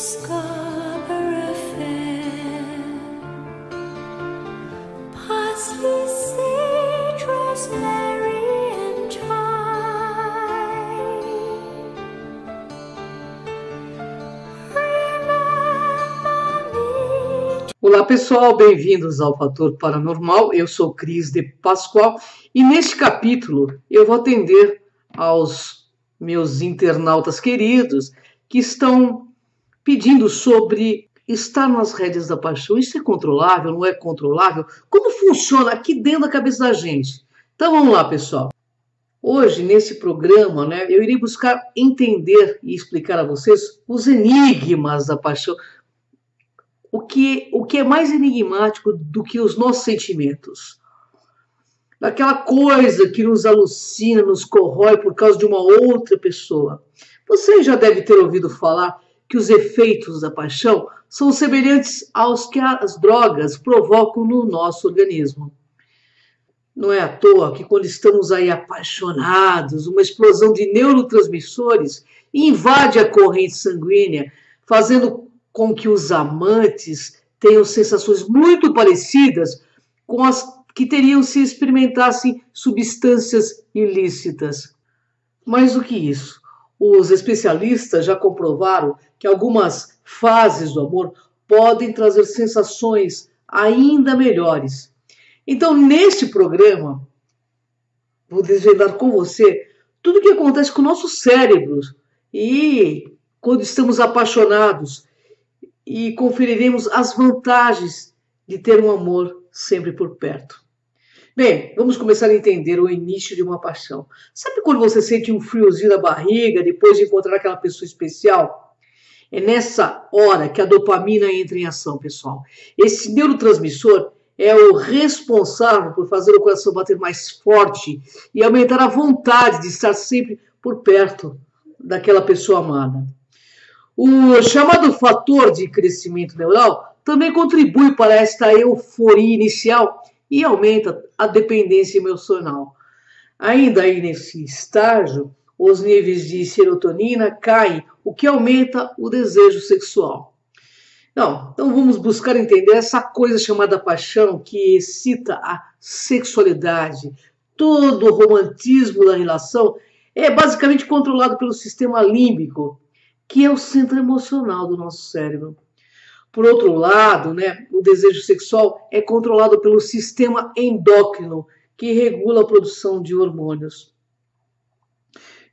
Scarborough Fair, parsley, sage, rosemary and thyme. Remember me. Olá pessoal, bem-vindos ao Fator Paranormal. Eu sou Cris de Pascoal e neste capítulo eu vou atender aos meus internautas queridos que estão pedindo sobre estar nas rédeas da paixão. Isso é controlável, não é controlável? Como funciona aqui dentro da cabeça da gente? Então vamos lá, pessoal. Hoje, nesse programa, eu irei buscar entender e explicar a vocês os enigmas da paixão. O que é mais enigmático do que os nossos sentimentos? Daquela coisa que nos alucina, nos corrói por causa de uma outra pessoa. Você já deve ter ouvido falar que os efeitos da paixão são semelhantes aos que as drogas provocam no nosso organismo. Não é à toa que quando estamos aí apaixonados, uma explosão de neurotransmissores invade a corrente sanguínea, fazendo com que os amantes tenham sensações muito parecidas com as que teriam se experimentassem substâncias ilícitas. Mais do que isso, os especialistas já comprovaram que algumas fases do amor podem trazer sensações ainda melhores. Então, neste programa, vou desvendar com você tudo o que acontece com o nosso cérebro e quando estamos apaixonados e conferiremos as vantagens de ter um amor sempre por perto. Bem, vamos começar a entender o início de uma paixão. Sabe quando você sente um friozinho na barriga depois de encontrar aquela pessoa especial? É nessa hora que a dopamina entra em ação, pessoal. Esse neurotransmissor é o responsável por fazer o coração bater mais forte e aumentar a vontade de estar sempre por perto daquela pessoa amada. O chamado fator de crescimento neural também contribui para esta euforia inicial e aumenta a dependência emocional. Ainda aí nesse estágio, os níveis de serotonina caem, o que aumenta o desejo sexual. Não, então vamos buscar entender essa coisa chamada paixão que excita a sexualidade. Todo o romantismo da relação é basicamente controlado pelo sistema límbico, que é o centro emocional do nosso cérebro. Por outro lado, o desejo sexual é controlado pelo sistema endócrino, que regula a produção de hormônios.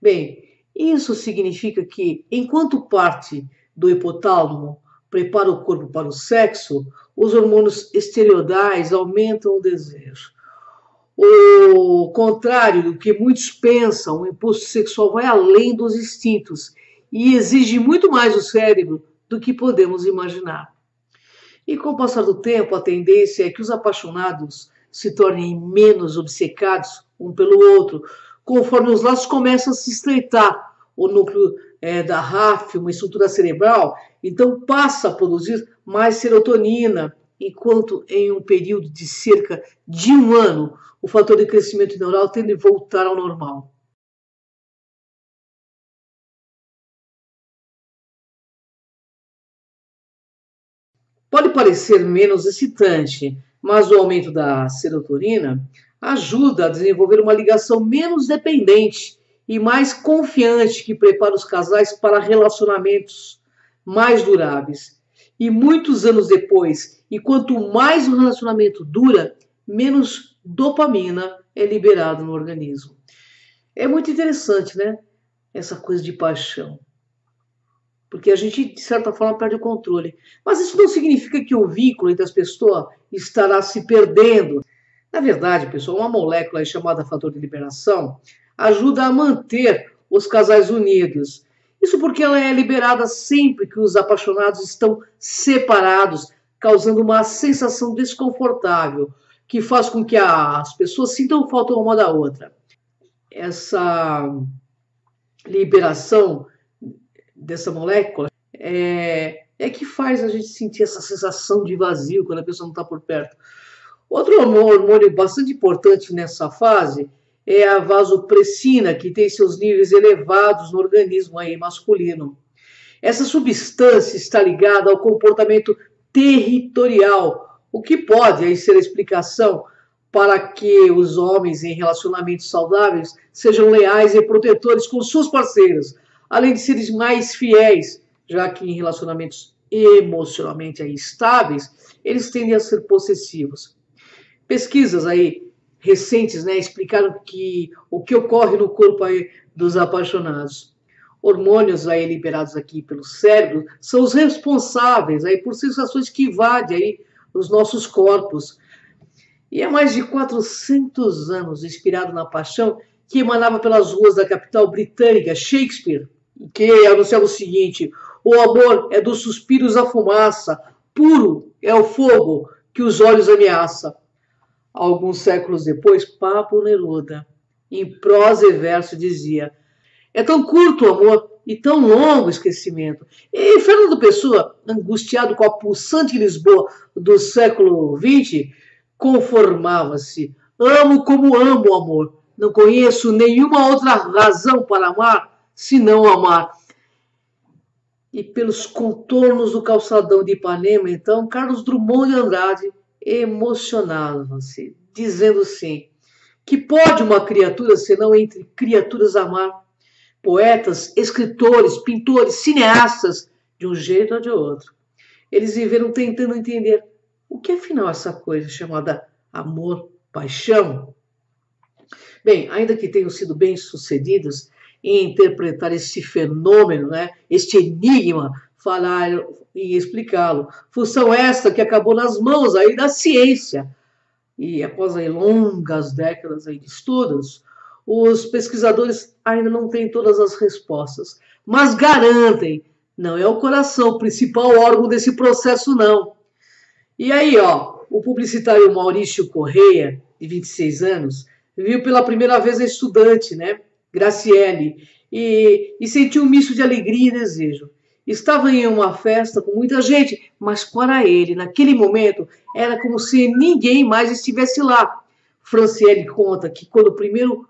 Bem, isso significa que, enquanto parte do hipotálamo prepara o corpo para o sexo, os hormônios esteroidais aumentam o desejo. O contrário do que muitos pensam, o impulso sexual vai além dos instintos e exige muito mais do cérebro do que podemos imaginar. E com o passar do tempo, a tendência é que os apaixonados se tornem menos obcecados um pelo outro, conforme os laços começam a se estreitar. O núcleo da RAF, uma estrutura cerebral, então passa a produzir mais serotonina, enquanto em um período de cerca de 1 ano, o fator de crescimento neural tende a voltar ao normal. Pode parecer menos excitante, mas o aumento da serotonina ajuda a desenvolver uma ligação menos dependente e mais confiante que prepara os casais para relacionamentos mais duráveis. E muitos anos depois, e quanto mais o relacionamento dura, menos dopamina é liberada no organismo. É muito interessante, essa coisa de paixão. Porque a gente, de certa forma, perde o controle. Mas isso não significa que o vínculo entre as pessoas estará se perdendo. Na verdade, pessoal, uma molécula chamada fator de liberação ajuda a manter os casais unidos. Isso porque ela é liberada sempre que os apaixonados estão separados, causando uma sensação desconfortável, que faz com que as pessoas sintam falta uma da outra. Essa liberação dessa molécula é que faz a gente sentir essa sensação de vazio quando a pessoa não está por perto. Outro hormônio bastante importante nessa fase é a vasopressina, que tem seus níveis elevados no organismo aí masculino. Essa substância está ligada ao comportamento territorial, o que pode aí ser a explicação para que os homens em relacionamentos saudáveis sejam leais e protetores com suas parceiras, além de serem mais fiéis, já que em relacionamentos emocionalmente aí estáveis, eles tendem a ser possessivos. Pesquisas aí recentes, né, explicaram que o que ocorre no corpo aí dos apaixonados. Hormônios aí liberados aqui pelo cérebro são os responsáveis aí por sensações que invadem aí os nossos corpos. E há mais de 400 anos, inspirado na paixão que emanava pelas ruas da capital britânica, Shakespeare, que anunciava o seguinte: o amor é dos suspiros a fumaça, puro é o fogo que os olhos ameaça. Alguns séculos depois, Pablo Neruda, em prosa e verso, dizia: é tão curto o amor e tão longo o esquecimento. E Fernando Pessoa, angustiado com a pulsante Lisboa do século XX, conformava-se. Amo como amo o amor. Não conheço nenhuma outra razão para amar, senão amar. E pelos contornos do calçadão de Ipanema, então, Carlos Drummond de Andrade emocionava-se, dizendo assim: que pode uma criatura, senão entre criaturas amar? Poetas, escritores, pintores, cineastas, de um jeito ou de outro. Eles viveram tentando entender o que afinal é essa coisa chamada amor, paixão. Bem, ainda que tenham sido bem-sucedidos em interpretar esse fenômeno, né, este enigma, falar e explicá-lo. Função esta que acabou nas mãos aí da ciência. E após aí longas décadas aí de estudos, os pesquisadores ainda não têm todas as respostas, mas garantem, não é o coração o principal órgão desse processo, não. E aí, ó, o publicitário Maurício Correia, de 26 anos, viu pela primeira vez a estudante, né, Graciele, e sentiu um misto de alegria e desejo. Estava em uma festa com muita gente, mas para ele, naquele momento, era como se ninguém mais estivesse lá. Franciele conta que quando o primeiro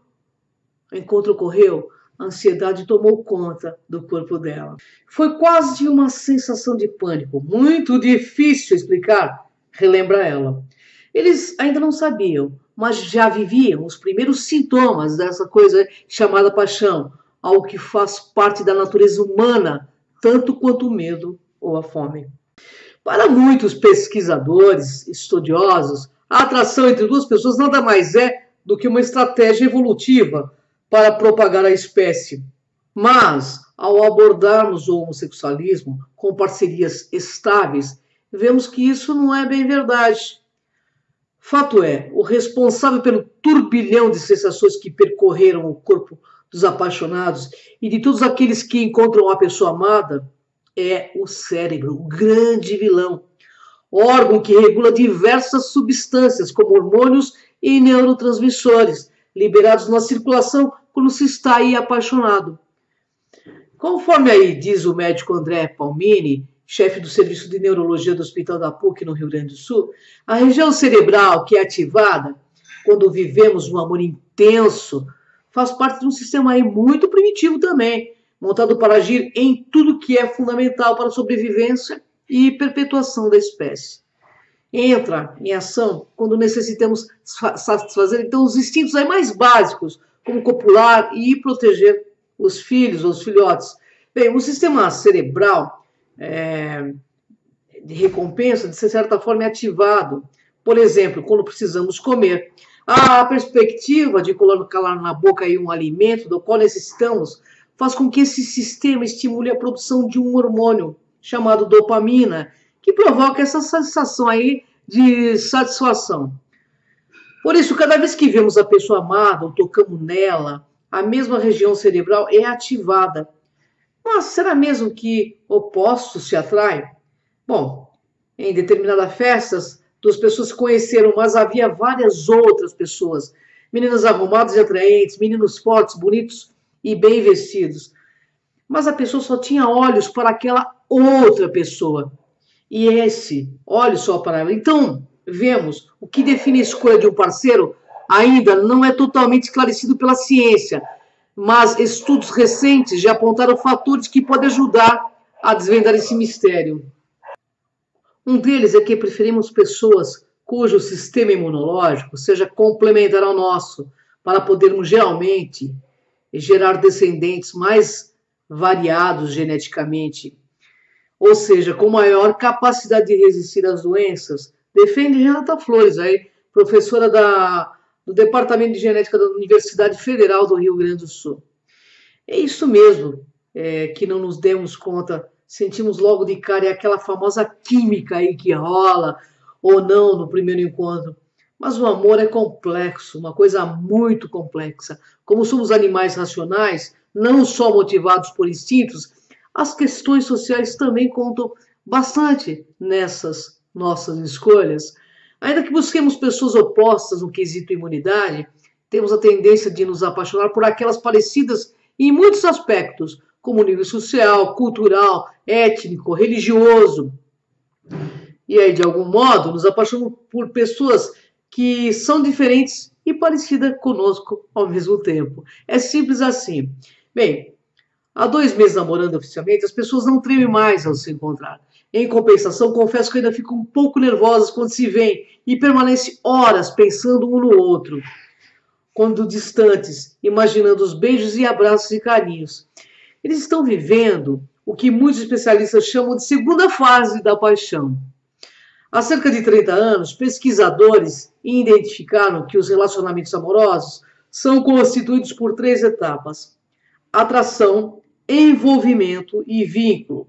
encontro ocorreu, a ansiedade tomou conta do corpo dela. Foi quase uma sensação de pânico, muito difícil explicar, relembra ela. Eles ainda não sabiam, mas já viviam os primeiros sintomas dessa coisa chamada paixão, algo que faz parte da natureza humana, tanto quanto o medo ou a fome. Para muitos pesquisadores, estudiosos, a atração entre duas pessoas nada mais é do que uma estratégia evolutiva para propagar a espécie. Mas, ao abordarmos o homossexualismo com parcerias estáveis, vemos que isso não é bem verdade. Fato é, o responsável pelo turbilhão de sensações que percorreram o corpo dos apaixonados e de todos aqueles que encontram a pessoa amada é o cérebro, o grande vilão. Órgão que regula diversas substâncias, como hormônios e neurotransmissores, liberados na circulação quando se está aí apaixonado. Conforme aí diz o médico André Palmini, chefe do Serviço de Neurologia do Hospital da PUC, no Rio Grande do Sul, a região cerebral que é ativada quando vivemos um amor intenso faz parte de um sistema aí muito primitivo também, montado para agir em tudo que é fundamental para a sobrevivência e perpetuação da espécie. Entra em ação quando necessitamos satisfazer então os instintos aí mais básicos, como copular e proteger os filhos ou os filhotes. Bem, o sistema cerebral de recompensa, de certa forma, é ativado. Por exemplo, quando precisamos comer. A perspectiva de colocar na boca aí um alimento do qual necessitamos faz com que esse sistema estimule a produção de um hormônio chamado dopamina, que provoca essa sensação aí de satisfação. Por isso, cada vez que vemos a pessoa amada ou tocamos nela, a mesma região cerebral é ativada. Mas será mesmo que opostos se atraem? Bom, em determinadas festas, duas pessoas se conheceram, mas havia várias outras pessoas. Meninas arrumadas e atraentes, meninos fortes, bonitos e bem vestidos. Mas a pessoa só tinha olhos para aquela outra pessoa. E esse, olhos só para ela. Então, vemos, o que define a escolha de um parceiro ainda não é totalmente esclarecido pela ciência, mas estudos recentes já apontaram fatores que podem ajudar a desvendar esse mistério. Um deles é que preferimos pessoas cujo sistema imunológico seja complementar ao nosso, para podermos geralmente gerar descendentes mais variados geneticamente, ou seja, com maior capacidade de resistir às doenças. Defende Renata Flores, aí, professora do Departamento de Genética da Universidade Federal do Rio Grande do Sul. É isso mesmo, que não nos demos conta, sentimos logo de cara, é aquela famosa química aí que rola ou não no primeiro encontro. Mas o amor é complexo, uma coisa muito complexa. Como somos animais racionais, não só motivados por instintos, as questões sociais também contam bastante nessas nossas escolhas. Ainda que busquemos pessoas opostas no quesito imunidade, temos a tendência de nos apaixonar por aquelas parecidas em muitos aspectos, como nível social, cultural, étnico, religioso. E aí, de algum modo, nos apaixonamos por pessoas que são diferentes e parecidas conosco ao mesmo tempo. É simples assim. Bem, há 2 meses namorando oficialmente, as pessoas não tremem mais ao se encontrar. Em compensação, confesso que ainda fico um pouco nervosas quando se veem e permanecem horas pensando um no outro, quando distantes, imaginando os beijos e abraços e carinhos. Eles estão vivendo o que muitos especialistas chamam de segunda fase da paixão. Há cerca de 30 anos, pesquisadores identificaram que os relacionamentos amorosos são constituídos por 3 etapas: atração, envolvimento e vínculo.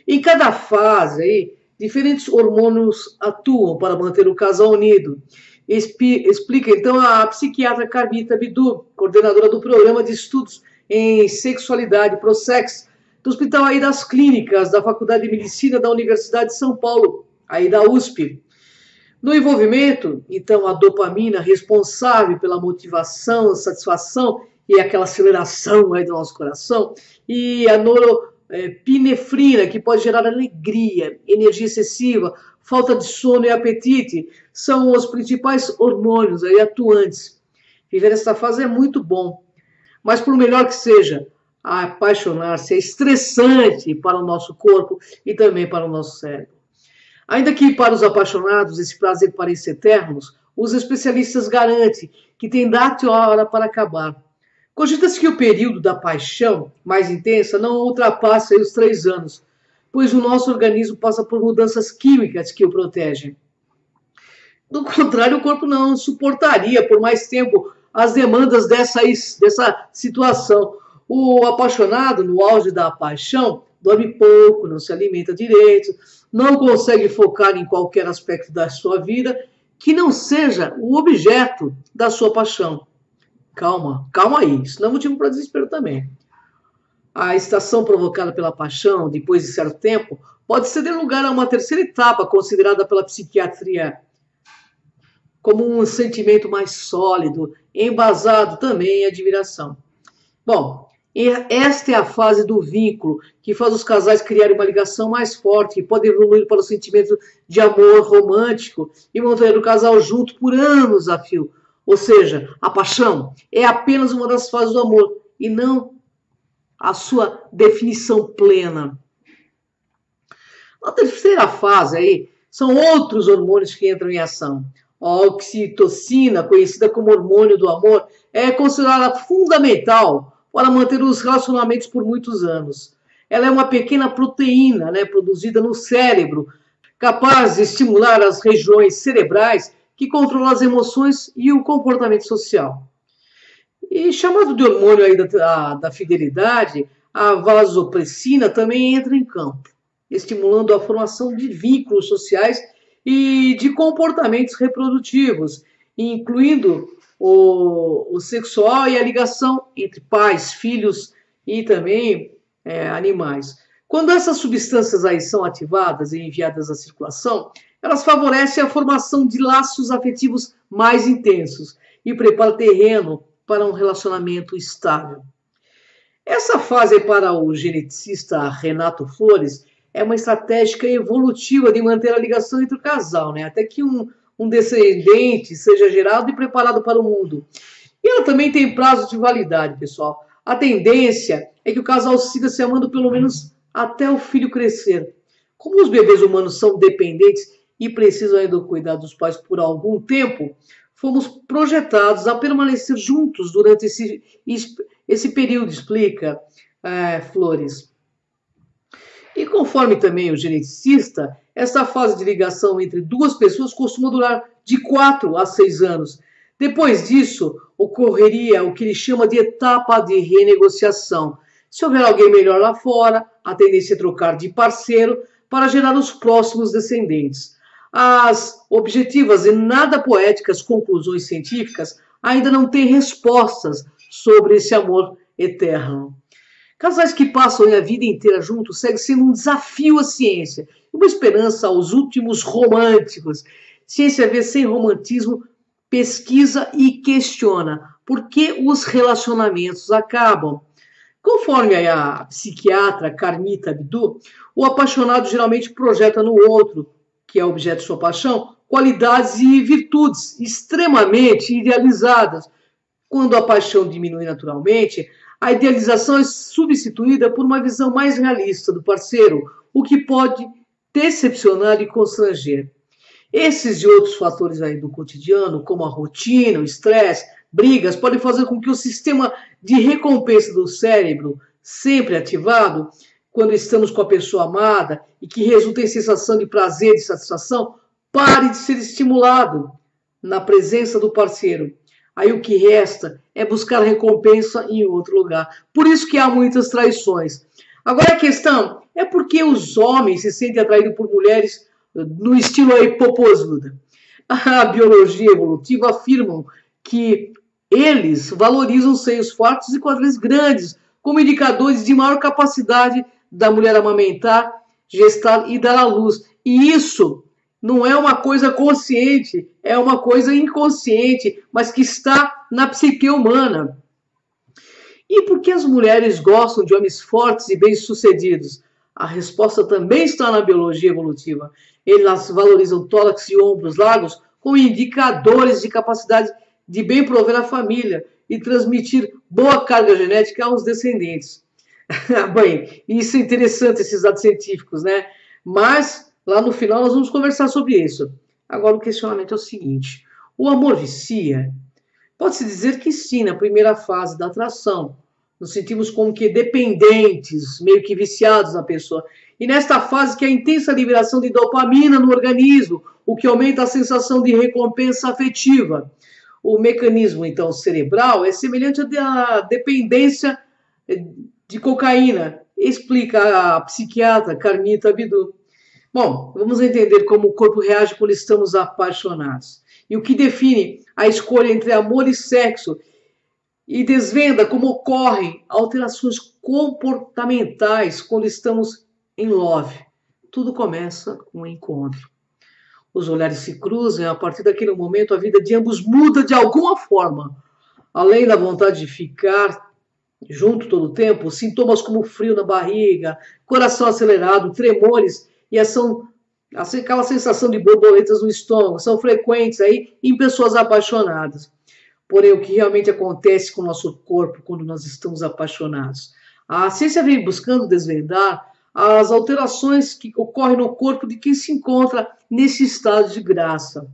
Em cada fase, aí, diferentes hormônios atuam para manter o casal unido. Explica então a psiquiatra Carmita Bidu, coordenadora do programa de estudos em sexualidade Prosex, do Hospital aí das Clínicas da Faculdade de Medicina da Universidade de São Paulo, aí da USP. No envolvimento, então, a dopamina responsável pela motivação, satisfação e aquela aceleração aí do nosso coração, e a norepinefrina, que pode gerar alegria, energia excessiva, falta de sono e apetite, são os principais hormônios aí atuantes. Viver essa fase é muito bom, mas por melhor que seja, apaixonar-se é estressante para o nosso corpo e também para o nosso cérebro. Ainda que para os apaixonados esse prazer pareça eterno, os especialistas garantem que tem data e hora para acabar. Cogita-se que o período da paixão mais intensa não ultrapassa os 3 anos, pois o nosso organismo passa por mudanças químicas que o protegem. Do contrário, o corpo não suportaria por mais tempo as demandas dessa situação. O apaixonado, no auge da paixão, dorme pouco, não se alimenta direito, não consegue focar em qualquer aspecto da sua vida que não seja o objeto da sua paixão. Calma aí, isso não é motivo para desespero também. A excitação provocada pela paixão, depois de certo tempo, pode ceder lugar a uma terceira etapa considerada pela psiquiatria como um sentimento mais sólido, embasado também em admiração. Bom, esta é a fase do vínculo, que faz os casais criarem uma ligação mais forte, que pode evoluir para o sentimento de amor romântico e manter o casal junto por anos a fio. Ou seja, a paixão é apenas uma das fases do amor e não a sua definição plena. Na terceira fase aí, são outros hormônios que entram em ação. A oxitocina, conhecida como hormônio do amor, é considerada fundamental para manter os relacionamentos por muitos anos. Ela é uma pequena proteína, produzida no cérebro, capaz de estimular as regiões cerebrais que controlam as emoções e o comportamento social. E chamado de hormônio aí da fidelidade, a vasopressina também entra em campo, estimulando a formação de vínculos sociais e de comportamentos reprodutivos, incluindo o sexual e a ligação entre pais, filhos e também animais. Quando essas substâncias aí são ativadas e enviadas à circulação, elas favorecem a formação de laços afetivos mais intensos e preparam terreno para um relacionamento estável. Essa fase para o geneticista Renato Flores é uma estratégia evolutiva de manter a ligação entre o casal, até que um descendente seja gerado e preparado para o mundo. E ela também tem prazo de validade, pessoal. A tendência é que o casal siga se amando pelo menos até o filho crescer. Como os bebês humanos são dependentes e precisam ainda do cuidado dos pais por algum tempo, fomos projetados a permanecer juntos durante esse período, explica Flores. E conforme também o geneticista, essa fase de ligação entre duas pessoas costuma durar de 4 a 6 anos. Depois disso, ocorreria o que ele chama de etapa de renegociação. Se houver alguém melhor lá fora, a tendência é trocar de parceiro para gerar os próximos descendentes. As objetivas e nada poéticas conclusões científicas ainda não têm respostas sobre esse amor eterno. Casais que passam a vida inteira juntos segue sendo um desafio à ciência, uma esperança aos últimos românticos. Ciência vê sem romantismo, pesquisa e questiona por que os relacionamentos acabam. Conforme a psiquiatra Carmita Abdu, o apaixonado geralmente projeta no outro, que é objeto de sua paixão, qualidades e virtudes extremamente idealizadas. Quando a paixão diminui naturalmente, a idealização é substituída por uma visão mais realista do parceiro, o que pode decepcionar e constranger. Esses e outros fatores aí do cotidiano, como a rotina, o estresse, brigas, podem fazer com que o sistema de recompensa do cérebro, sempre ativado, quando estamos com a pessoa amada e que resulta em sensação de prazer e satisfação, pare de ser estimulado na presença do parceiro. Aí o que resta é buscar recompensa em outro lugar. Por isso que há muitas traições. Agora a questão é por que os homens se sentem atraídos por mulheres no estilo aí popozuda. A biologia evolutiva afirma que eles valorizam seios fortes e quadris grandes como indicadores de maior capacidade da mulher amamentar, gestar e dar à luz. E isso não é uma coisa consciente, é uma coisa inconsciente, mas que está na psique humana. E por que as mulheres gostam de homens fortes e bem-sucedidos? A resposta também está na biologia evolutiva. Elas valorizam tórax e ombros largos como indicadores de capacidade de bem prover a família e transmitir boa carga genética aos descendentes. Bem, isso é interessante, esses dados científicos, né? Mas lá no final nós vamos conversar sobre isso. Agora o questionamento é o seguinte: o amor vicia? Pode-se dizer que sim, na primeira fase da atração. Nos sentimos como que dependentes, meio que viciados na pessoa. E nesta fase que há intensa liberação de dopamina no organismo, o que aumenta a sensação de recompensa afetiva. O mecanismo, então, cerebral é semelhante à dependência de cocaína, explica a psiquiatra Carmita Abdu. Bom, vamos entender como o corpo reage quando estamos apaixonados. E o que define a escolha entre amor e sexo. E desvenda como ocorrem alterações comportamentais quando estamos em love. Tudo começa com um encontro. Os olhares se cruzam e a partir daquele momento a vida de ambos muda de alguma forma. Além da vontade de ficar junto todo o tempo, sintomas como frio na barriga, coração acelerado, tremores e aquela sensação de borboletas no estômago são frequentes aí em pessoas apaixonadas. Porém, o que realmente acontece com o nosso corpo quando nós estamos apaixonados? A ciência vem buscando desvendar as alterações que ocorrem no corpo de quem se encontra nesse estado de graça.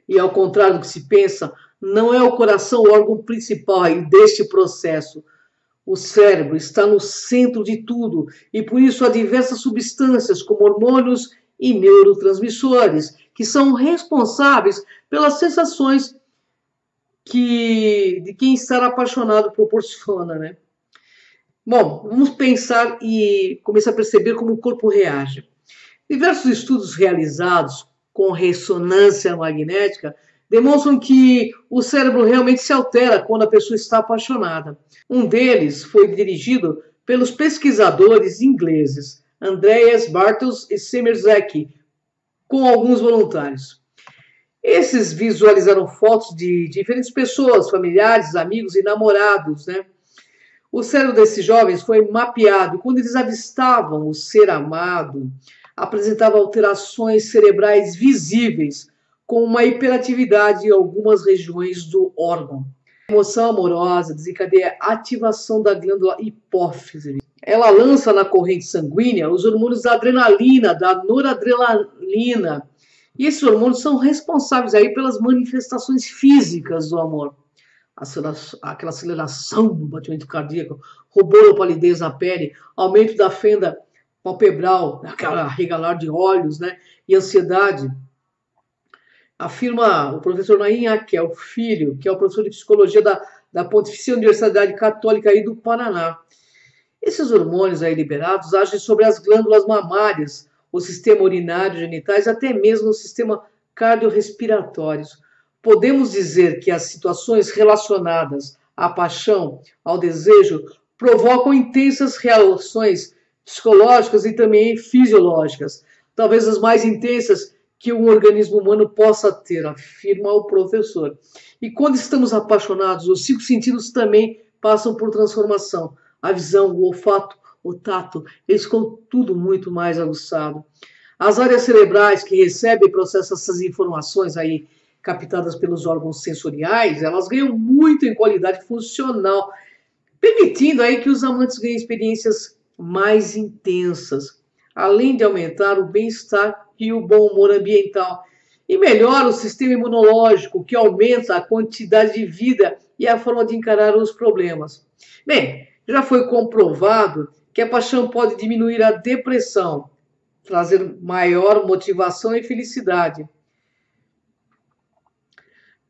E ao contrário do que se pensa, não é o coração o órgão principal aí deste processo. O cérebro está no centro de tudo e por isso há diversas substâncias como hormônios e neurotransmissores que são responsáveis pelas sensações de quem estar apaixonado proporciona, né? Bom, vamos pensar e começar a perceber como o corpo reage. Diversos estudos realizados com ressonância magnética demonstram que o cérebro realmente se altera quando a pessoa está apaixonada. Um deles foi dirigido pelos pesquisadores ingleses Andreas Bartels e Semerzak, com alguns voluntários. Esses visualizaram fotos de diferentes pessoas, familiares, amigos e namorados, né? O cérebro desses jovens foi mapeado e quando eles avistavam o ser amado, apresentava alterações cerebrais visíveis, com uma hiperatividade em algumas regiões do órgão. A emoção amorosa desencadeia a ativação da glândula hipófise ela lança na corrente sanguínea os hormônios da adrenalina, da noradrenalina. E esses hormônios são responsáveis aí pelas manifestações físicas do amor. Aquela aceleração do batimento cardíaco, rubor ou palidez na pele, aumento da fenda palpebral, aquela regalar de olhos, né? E ansiedade. Afirma o professor Naim Akel Filho, que é o professor de psicologia da Pontifícia Universidade Católica aí do Paraná. Esses hormônios aí liberados agem sobre as glândulas mamárias, o sistema urinário, genitais, até mesmo o sistema cardiorrespiratório. Podemos dizer que as situações relacionadas à paixão, ao desejo, provocam intensas reações psicológicas e também fisiológicas, talvez as mais intensas que um organismo humano possa ter, afirma o professor. E quando estamos apaixonados, os 5 sentidos também passam por transformação. A visão, o olfato, o tato, eles ficam tudo muito mais aguçado. As áreas cerebrais que recebem e processam essas informações aí captadas pelos órgãos sensoriais, elas ganham muito em qualidade funcional, permitindo aí que os amantes ganhem experiências mais intensas, além de aumentar o bem-estar e o bom humor ambiental. E melhora o sistema imunológico, que aumenta a quantidade de vida e a forma de encarar os problemas. Bem, já foi comprovado que a paixão pode diminuir a depressão, trazer maior motivação e felicidade.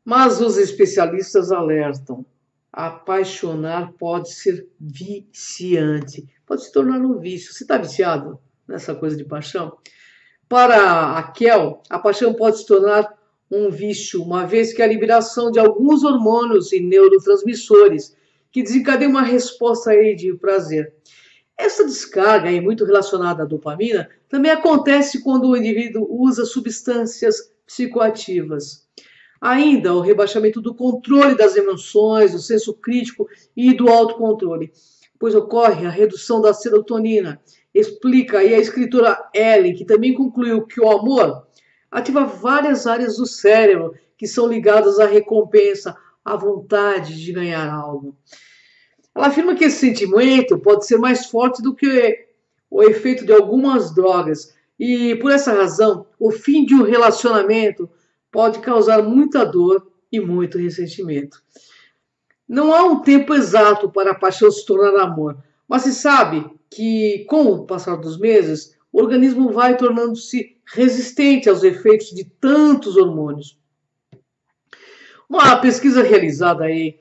Mas os especialistas alertam: apaixonar pode ser viciante, pode se tornar um vício. Você está viciado nessa coisa de paixão? Para a Kel, a paixão pode se tornar um vício, uma vez que a liberação de alguns hormônios e neurotransmissores que desencadeiam uma resposta aí de prazer. Essa descarga aí, muito relacionada à dopamina, também acontece quando o indivíduo usa substâncias psicoativas. Ainda o rebaixamento do controle das emoções, do senso crítico e do autocontrole, pois ocorre a redução da serotonina. Explica aí a escritora Ellen, que também concluiu que o amor ativa várias áreas do cérebro que são ligadas à recompensa, à vontade de ganhar algo. Ela afirma que esse sentimento pode ser mais forte do que o efeito de algumas drogas e, por essa razão, o fim de um relacionamento pode causar muita dor e muito ressentimento. Não há um tempo exato para a paixão se tornar amor, mas se sabe que, com o passar dos meses, o organismo vai tornando-se resistente aos efeitos de tantos hormônios. Uma pesquisa realizada aí,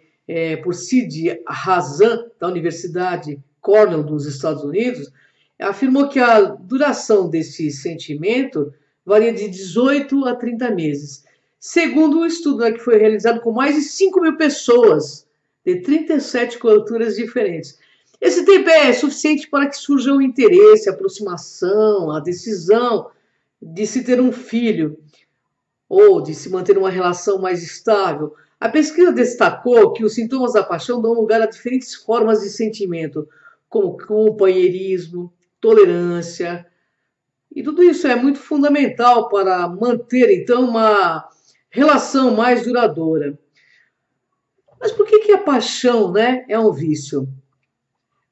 por Sid Hazan, da Universidade Cornell dos Estados Unidos, afirmou que a duração desse sentimento varia de 18 a 30 meses. Segundo um estudo que foi realizado com mais de 5.000 pessoas, de 37 culturas diferentes. Esse tempo é suficiente para que surja o interesse, a aproximação, a decisão de se ter um filho ou de se manter uma relação mais estável. A pesquisa destacou que os sintomas da paixão dão lugar a diferentes formas de sentimento, como companheirismo, tolerância. E tudo isso é muito fundamental para manter, então, uma relação mais duradoura. Mas por que a paixão, né, é um vício?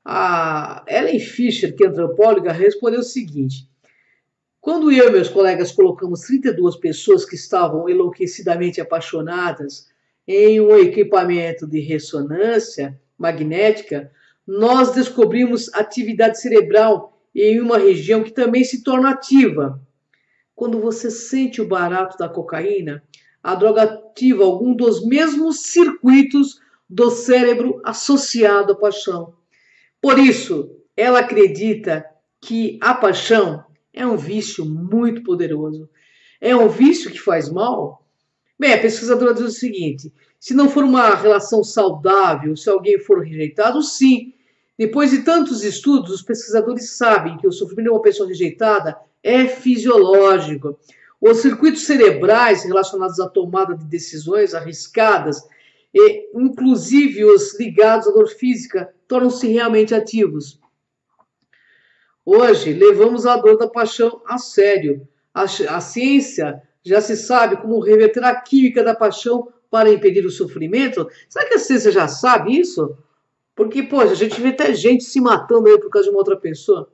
A Ellen Fisher, que é antropóloga, respondeu o seguinte: quando eu e meus colegas colocamos 32 pessoas que estavam enlouquecidamente apaixonadas em um equipamento de ressonância magnética, nós descobrimos atividade cerebral em uma região que também se torna ativa. Quando você sente o barato da cocaína, a droga ativa algum dos mesmos circuitos do cérebro associado à paixão. Por isso, ela acredita que a paixão é um vício muito poderoso. É um vício que faz mal? Bem, a pesquisadora diz o seguinte: se não for uma relação saudável, se alguém for rejeitado, sim. Depois de tantos estudos, os pesquisadores sabem que o sofrimento de uma pessoa rejeitada é fisiológico. Os circuitos cerebrais relacionados à tomada de decisões arriscadas, e inclusive os ligados à dor física, tornam-se realmente ativos. Hoje, levamos a dor da paixão a sério. A ciência já se sabe como reverter a química da paixão para impedir o sofrimento. Será que a ciência já sabe isso? Porque, poxa, a gente vê até gente se matando aí por causa de uma outra pessoa.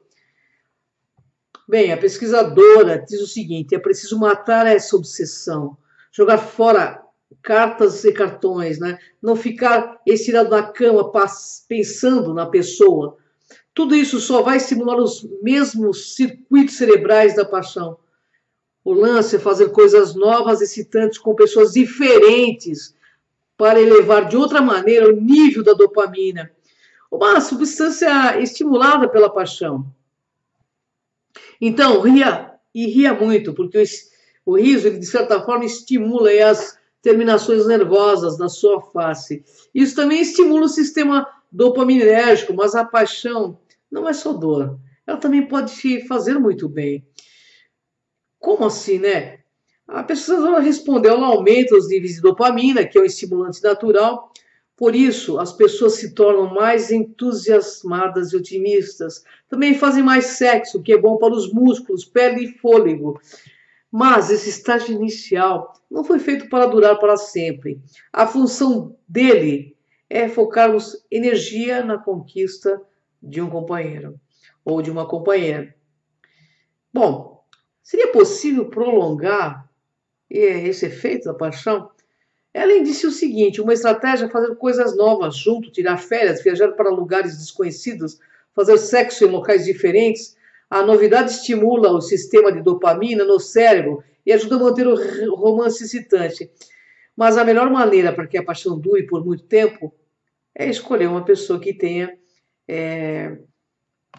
Bem, a pesquisadora diz o seguinte: é preciso matar essa obsessão, jogar fora cartas e cartões, né? Não ficar estirado na cama pensando na pessoa. Tudo isso só vai estimular os mesmos circuitos cerebrais da paixão. O lance é fazer coisas novas, excitantes, com pessoas diferentes, para elevar de outra maneira o nível da dopamina, uma substância estimulada pela paixão. Então, ria e ria muito, porque o riso, ele, de certa forma, estimula as terminações nervosas da sua face. Isso também estimula o sistema dopaminérgico, mas a paixão não é só dor, ela também pode te fazer muito bem. Como assim, né? A pessoa respondeu ao aumento dos níveis de dopamina, que é um estimulante natural. Por isso, as pessoas se tornam mais entusiasmadas e otimistas. Também fazem mais sexo, que é bom para os músculos, pele e fôlego. Mas esse estágio inicial não foi feito para durar para sempre. A função dele é focarmos energia na conquista de um companheiro ou de uma companheira. Bom, seria possível prolongar esse efeito da paixão? Ela disse o seguinte: uma estratégia é fazer coisas novas junto, tirar férias, viajar para lugares desconhecidos, fazer sexo em locais diferentes. A novidade estimula o sistema de dopamina no cérebro e ajuda a manter o romance excitante. Mas a melhor maneira para que a paixão dure por muito tempo é escolher uma pessoa que tenha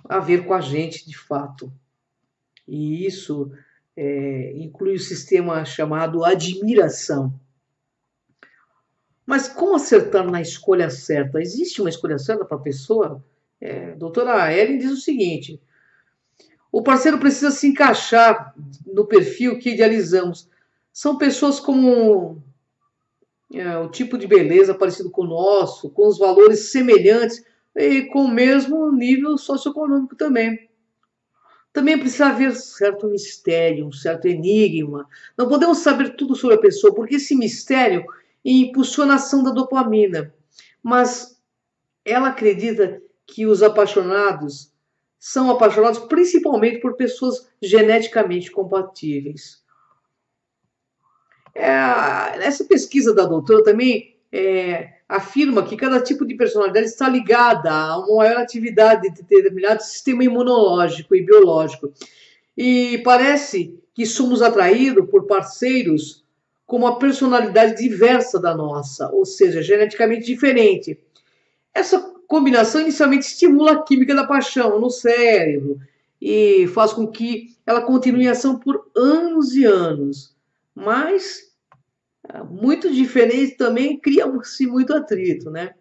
a ver com a gente de fato. E isso inclui o sistema chamado admiração. Mas como acertar na escolha certa? Existe uma escolha certa para a pessoa? Doutora Ellen diz o seguinte: o parceiro precisa se encaixar no perfil que idealizamos. São pessoas com o tipo de beleza parecido com o nosso, com os valores semelhantes e com o mesmo nível socioeconômico também. Também precisa haver certo mistério, um certo enigma. Não podemos saber tudo sobre a pessoa, porque esse mistério impulsiona a ação da dopamina. Mas ela acredita que os apaixonados são apaixonados principalmente por pessoas geneticamente compatíveis. Essa pesquisa da doutora também afirma que cada tipo de personalidade está ligada a uma maior atividade de determinado sistema imunológico e biológico. E parece que somos atraídos por parceiros com uma personalidade diversa da nossa, ou seja, geneticamente diferente. Essa combinação inicialmente estimula a química da paixão no cérebro e faz com que ela continue em ação por anos e anos. Mas muito diferente também cria-se muito atrito, né?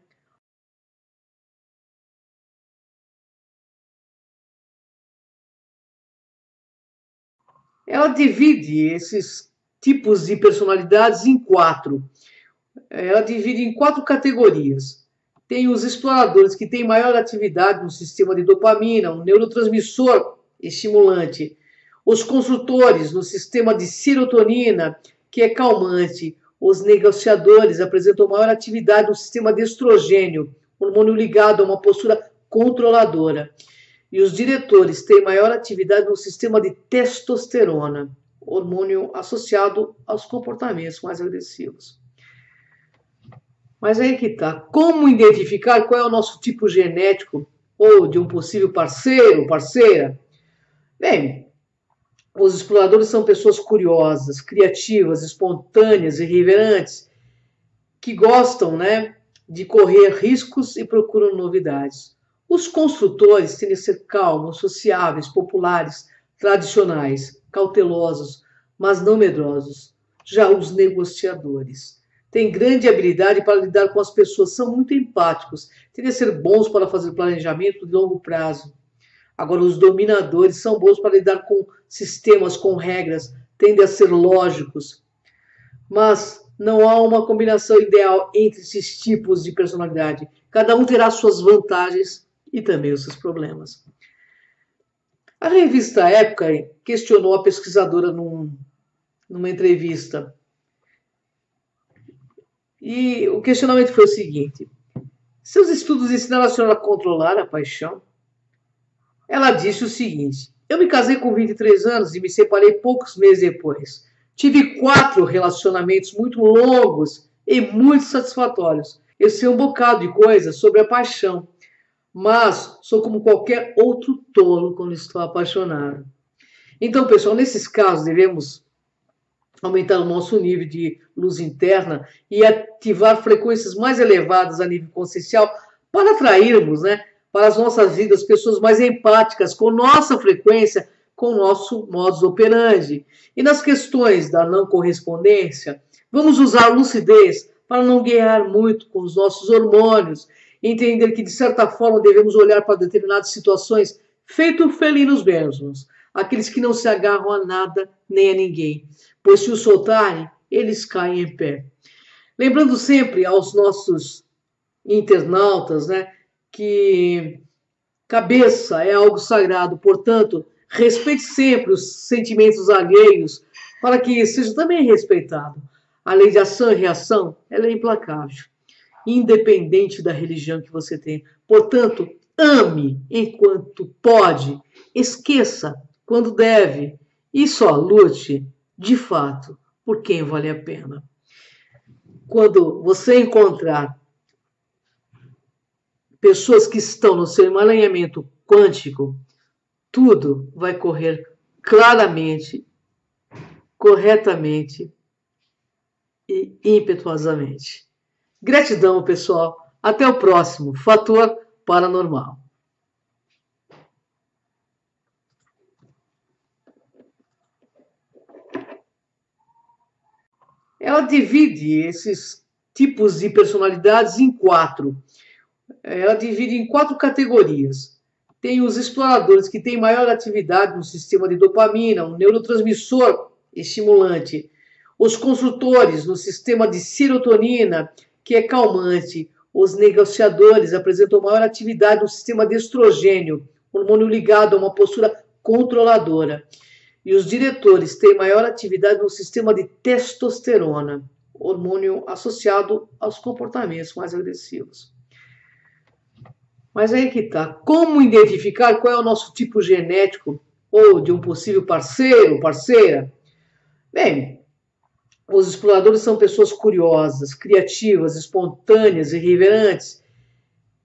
Ela divide esses tipos de personalidades em quatro. Ela divide em quatro categorias. Tem os exploradores, que têm maior atividade no sistema de dopamina, um neurotransmissor estimulante. Os construtores, no sistema de serotonina, que é calmante. Os negociadores apresentam maior atividade no sistema de estrogênio, hormônio ligado a uma postura controladora. E os diretores têm maior atividade no sistema de testosterona, hormônio associado aos comportamentos mais agressivos. Mas aí que tá. Como identificar qual é o nosso tipo genético ou de um possível parceiro, parceira? Bem, os exploradores são pessoas curiosas, criativas, espontâneas, irreverentes, que gostam, né, de correr riscos e procuram novidades. Os construtores tendem a ser calmos, sociáveis, populares, tradicionais, cautelosos, mas não medrosos. Já os negociadores têm grande habilidade para lidar com as pessoas, são muito empáticos, tendem a ser bons para fazer planejamento de longo prazo. Agora, os dominadores são bons para lidar com sistemas, com regras, tendem a ser lógicos, mas não há uma combinação ideal entre esses tipos de personalidade. Cada um terá suas vantagens e também os seus problemas. A revista Época questionou a pesquisadora numa entrevista. E o questionamento foi o seguinte: Seus estudos ensinaram a senhora a controlar a paixão? Ela disse o seguinte: eu me casei com 23 anos e me separei poucos meses depois. Tive 4 relacionamentos muito longos e muito satisfatórios. Eu sei um bocado de coisas sobre a paixão, mas sou como qualquer outro tolo quando estou apaixonado. Então, pessoal, nesses casos devemos aumentar o nosso nível de luz interna e ativar frequências mais elevadas a nível consciencial para atrairmos, né, para as nossas vidas pessoas mais empáticas com nossa frequência, com o nosso modus operandi. E nas questões da não correspondência, vamos usar a lucidez para não guerrear muito com os nossos hormônios, entender que de certa forma devemos olhar para determinadas situações feito felinos mesmos, aqueles que não se agarram a nada nem a ninguém, pois se os soltarem, eles caem em pé. Lembrando sempre aos nossos internautas, né, que cabeça é algo sagrado, portanto, respeite sempre os sentimentos alheios para que seja também respeitado. A lei de ação e reação, ela é implacável, independente da religião que você tem. Portanto, ame enquanto pode, esqueça quando deve e só lute, de fato, por quem vale a pena. Quando você encontrar pessoas que estão no seu emaranhamento quântico, tudo vai correr claramente, corretamente e impetuosamente. Gratidão, pessoal. Até o próximo Fator Paranormal. Ela divide esses tipos de personalidades em 4. Ela divide em 4 categorias. Tem os exploradores que têm maior atividade no sistema de dopamina, um neurotransmissor estimulante. Os construtores no sistema de serotonina, que é calmante. Os negociadores apresentam maior atividade no sistema de estrogênio, hormônio ligado a uma postura controladora. E os diretores têm maior atividade no sistema de testosterona, hormônio associado aos comportamentos mais agressivos. Mas aí que tá. Como identificar qual é o nosso tipo genético ou de um possível parceiro ou parceira? Bem, os exploradores são pessoas curiosas, criativas, espontâneas, irreverantes,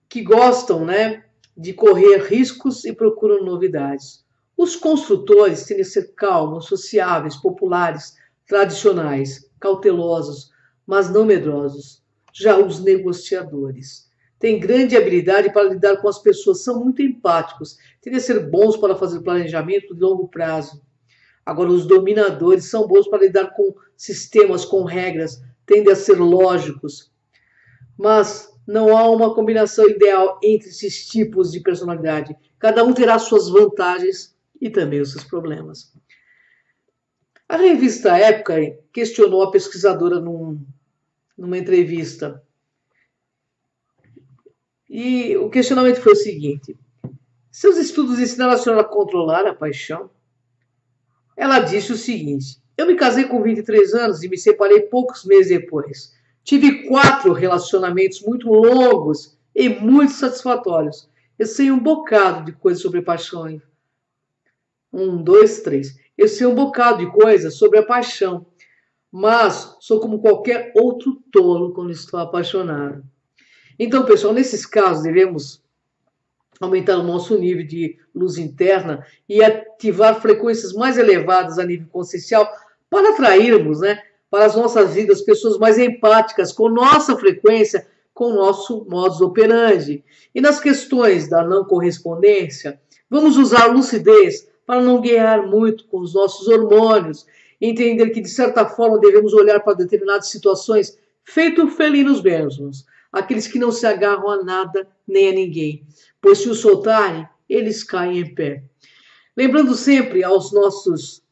que gostam, né, de correr riscos e procuram novidades. Os construtores tendem a ser calmos, sociáveis, populares, tradicionais, cautelosos, mas não medrosos. Já os negociadores têm grande habilidade para lidar com as pessoas, são muito empáticos, tendem a ser bons para fazer planejamento de longo prazo. Agora, os dominadores são bons para lidar com sistemas, com regras, tendem a ser lógicos. Mas não há uma combinação ideal entre esses tipos de personalidade. Cada um terá suas vantagens e também os seus problemas. A revista Época questionou a pesquisadora numa entrevista. E o questionamento foi o seguinte: seus estudos ensinaram a senhora a controlar a paixão? Ela disse o seguinte: eu me casei com 23 anos e me separei poucos meses depois. Tive 4 relacionamentos muito longos e muito satisfatórios. Eu sei um bocado de coisas sobre paixão. 1, 2, 3. Eu sei um bocado de coisas sobre a paixão, mas sou como qualquer outro tolo quando estou apaixonado. Então, pessoal, nesses casos devemos aumentar o nosso nível de luz interna e ativar frequências mais elevadas a nível consciencial para atrairmos, né, para as nossas vidas pessoas mais empáticas com nossa frequência, com o nosso modus operandi. E nas questões da não correspondência, vamos usar a lucidez para não guerrear muito com os nossos hormônios, entender que de certa forma devemos olhar para determinadas situações feito felinos mesmos, aqueles que não se agarram a nada nem a ninguém, pois se os soltarem, eles caem em pé. Lembrando sempre aos nossos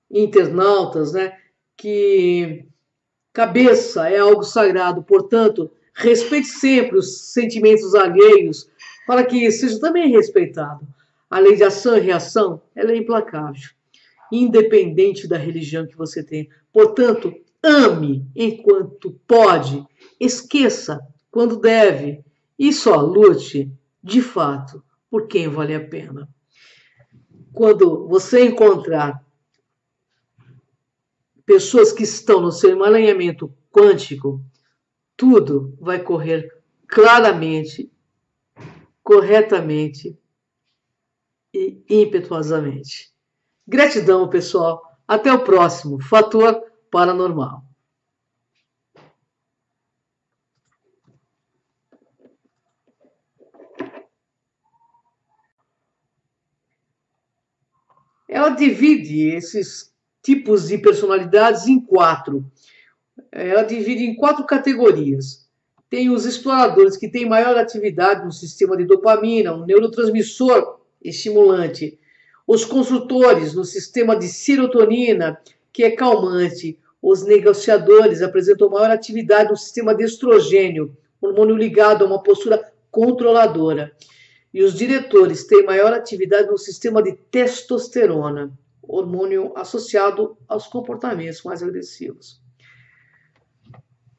internautas, né, que cabeça é algo sagrado, portanto, respeite sempre os sentimentos alheios para que seja também respeitado. A lei de ação e reação, ela é implacável, independente da religião que você tem. Portanto, ame enquanto pode, esqueça quando deve e só lute, de fato, por quem vale a pena. Quando você encontrar pessoas que estão no seu emaranhamento quântico, tudo vai correr claramente, corretamente e impetuosamente. Gratidão, pessoal. Até o próximo Fator Paranormal. Ela divide esses tipos de personalidades em quatro. Ela divide em quatro categorias. Tem os exploradores que têm maior atividade no sistema de dopamina, um neurotransmissor estimulante. Os construtores no sistema de serotonina, que é calmante. Os negociadores apresentam maior atividade no sistema de estrogênio, hormônio ligado a uma postura controladora. E os diretores têm maior atividade no sistema de testosterona, hormônio associado aos comportamentos mais agressivos.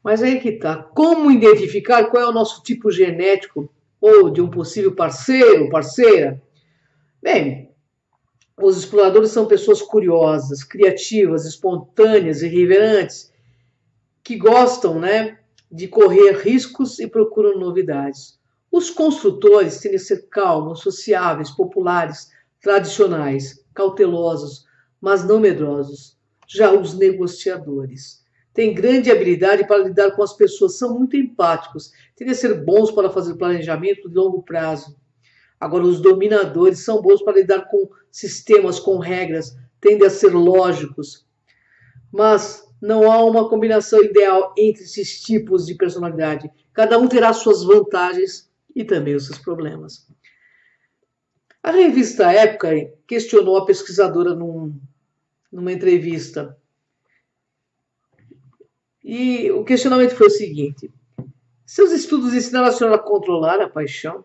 Mas aí que tá. Como identificar qual é o nosso tipo genético ou de um possível parceiro, parceira? Bem, os exploradores são pessoas curiosas, criativas, espontâneas, irreverentes, que gostam, de correr riscos e procuram novidades. Os construtores tendem a ser calmos, sociáveis, populares, tradicionais, cautelosos, mas não medrosos. Já os negociadores têm grande habilidade para lidar com as pessoas, são muito empáticos, tendem a ser bons para fazer planejamento de longo prazo. Agora, os dominadores são bons para lidar com sistemas, com regras, tendem a ser lógicos. Mas não há uma combinação ideal entre esses tipos de personalidade. Cada um terá suas vantagens e também os seus problemas. A revista Época questionou a pesquisadora numa entrevista. E o questionamento foi o seguinte: seus estudos ensinaram a senhora a controlar a paixão?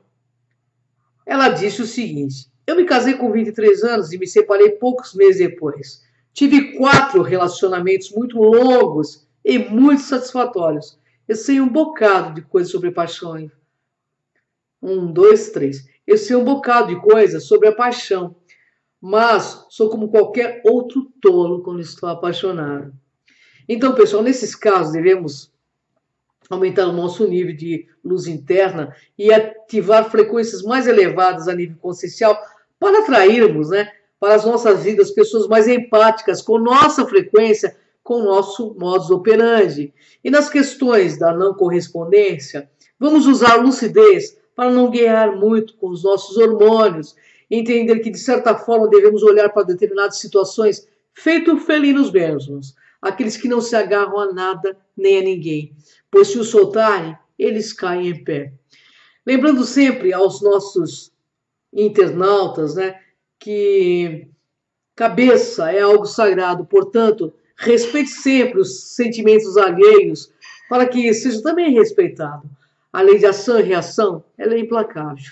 Ela disse o seguinte: eu me casei com 23 anos e me separei poucos meses depois. Tive 4 relacionamentos muito longos e muito satisfatórios. Eu sei um bocado de coisas sobre paixão. 1, 2, 3. Eu sei um bocado de coisas sobre a paixão, mas sou como qualquer outro tolo quando estou apaixonado. Então, pessoal, nesses casos devemos aumentar o nosso nível de luz interna e ativar frequências mais elevadas a nível consciencial para atrairmos, para as nossas vidas pessoas mais empáticas com nossa frequência, com o nosso modus operandi. E nas questões da não correspondência, vamos usar a lucidez para não guerrear muito com os nossos hormônios, entender que, de certa forma, devemos olhar para determinadas situações feito felinos mesmos, aqueles que não se agarram a nada nem a ninguém, pois se os soltarem, eles caem em pé. Lembrando sempre aos nossos internautas, que cabeça é algo sagrado, portanto, respeite sempre os sentimentos alheios para que seja também respeitado. A lei de ação e reação, ela é implacável,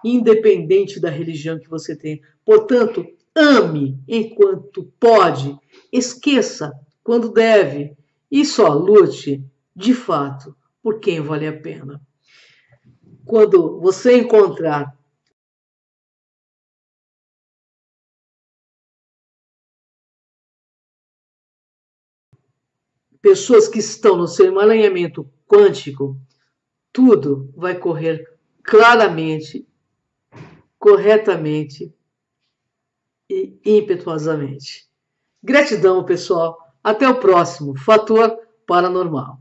independente da religião que você tem. Portanto, ame enquanto pode, esqueça quando deve e só lute, de fato, por quem vale a pena. Quando você encontrar pessoas que estão no seu emaranhamento quântico, tudo vai correr claramente, corretamente e impetuosamente. Gratidão, pessoal. Até o próximo Fator Paranormal.